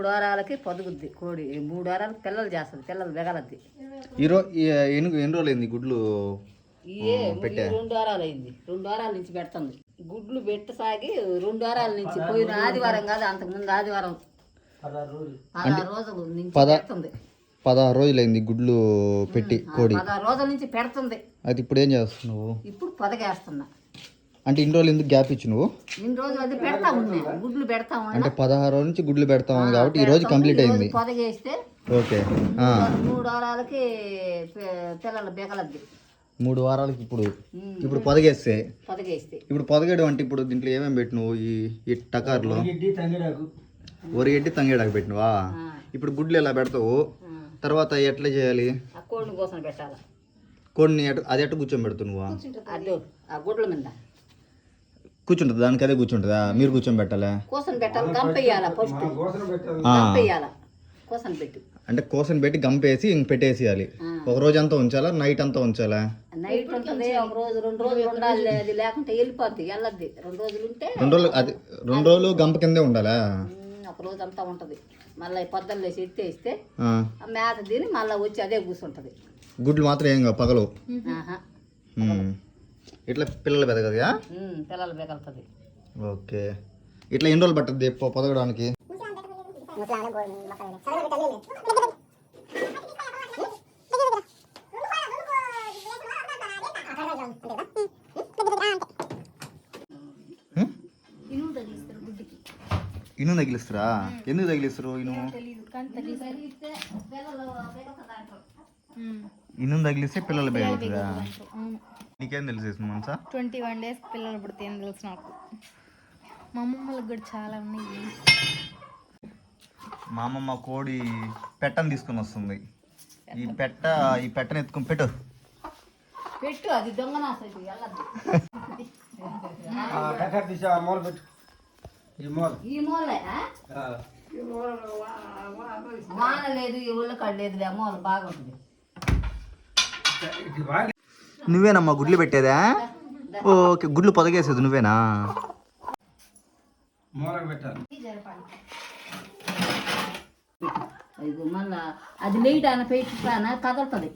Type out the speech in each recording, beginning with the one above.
3 వారాలకి పొదుగుద్ది కోడి. 3 వారాలకి పిల్లలు చేస్తుంది, పిల్లలు బెగలద్ది. ఎన్ని రోజులైంది గుడ్లు పెట్టే? 2 వారాలు అయింది. 2 వారాల నుంచి పెడుతుంది గుడ్లు. పెట్టసాగి 2 వారాల నుంచి, పోయిన ఆదివారం కాదు అంతకుముందు ఆదివారం 16 రోజుల నుంచి పెడుతుంది. 16 రోజులైంది గుడ్లు పెట్టి కోడి. 16 రోజుల నుంచి పెడుతుంది. అది ఇప్పుడు ఏం చేస్తున్నావు? ఇప్పుడు పొదగేస్తున్నా. అంటే ఇన్ని రోజులు ఎందుకు గ్యాప్ ఇచ్చి నువ్వు? ఇన్ని రోజులు అది పెడతా ఉన్నాయి, గుడ్లు పెడతా ఉన్నా. అంటే 16 రోజుల నుంచి గుడ్లు పెడతా ఉంది కాబట్టి ఈ రోజు కంప్లీట్ అయింది. పొదగేస్తే ఓకే. 3 వారాలకి పిల్లలు బెగలద్ది. 3 వారాలకి ఇప్పుడు పొదగేస్తే ఇప్పుడు పొదగేయడం అంటే ఇప్పుడు దీంట్లో ఏమేమి పెట్టినవు? ఈ టకార్లో వరిగడ్డి తంగేడాకు పెట్టినవా? ఇప్పుడు గుడ్లు ఎలా పెడతావు? తర్వాత ఎట్లా చేయాలి? కోడిని కోసం పెట్టాలి. కోడిని అది ఎట్లా కూర్చోబెడుతున్నావా? ఆ గుడ్ల మీద కూర్చుంటుంది, దానికి అదే కూర్చుంటుందా? మీరు కూర్చొని పెట్టాలా? కూర్చొని పెట్టాలి, గంపెయ్యాల ఫస్ట్. గంపెయ్యాల కూర్చొని పెట్టి, అంటే కోసని పెట్టి గంపేసి ఇంక పెట్టేసేయాలి. ఒక రోజు అంతా ఉంచాలా, నైట్ అంతా ఉంచాలా? నైట్ ఉంటుంది, ఒక రోజు 2 రోజులు ఉండాలి. అది లేకుంటే వెళ్ళిపోద్ది, వెళ్ళద్ది. 2 రోజులు ఉంటే 2 రోజులు, అది 2 రోజులు గంప కిందే ఉండాలా? ఒక రోజు అంతా ఉంటది. మళ్ళీ పొద్దున్న లేసి ఎత్తేస్తే మేత తిని మళ్ళీ వచ్చి అదే కూర్చుంటది. గుడ్లు మాత్రం ఏం కాదు, పగలు. ఇట్లా పిల్లలు పెదగదా? పిల్లలు బెగలుతుంది. ఓకే. ఇట్లా ఎన్ని రోజులు పట్టుద్ది పొదగడానికి? ఇను తగిలిస్తారా? ఎందుకు తగిలిస్తారు ఇను? ఇను తగిలిస్తే పిల్లలు బెగులుతుందా? నీకేం తెలిసేసి మనసా? 21 days పిల్లలు పుడితే ఏం తెలుసు నాకు. మా అమ్మమ్మలకు కూడా చాలా ఉన్నాయి. మా అమ్మమ్మ కోడి పెట్టని తీసుకొని వస్తుంది. ఈ పెట్టని ఎత్తుకొని పెట్టు. అది దొంగనాస. ఈ మూలే వాన లేదు, ఈ ఊళ్ళో కడలేదు, మూల బాగుంటుంది. నువ్వేనమ్మా గుడ్లు పెట్టేదా? ఓకే. గుడ్లు పొదగేసేది నువ్వేనా? మళ్ళా అది లేట్ అని పెట్టిన కదులుతుంది.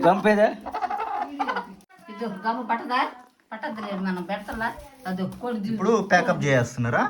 గంపేదా? ఇది గంప పట్టదా? పట్టద్దు లేదు, మనం పెడతలా. అది ఇప్పుడు ప్యాకప్ చేస్తున్నారా?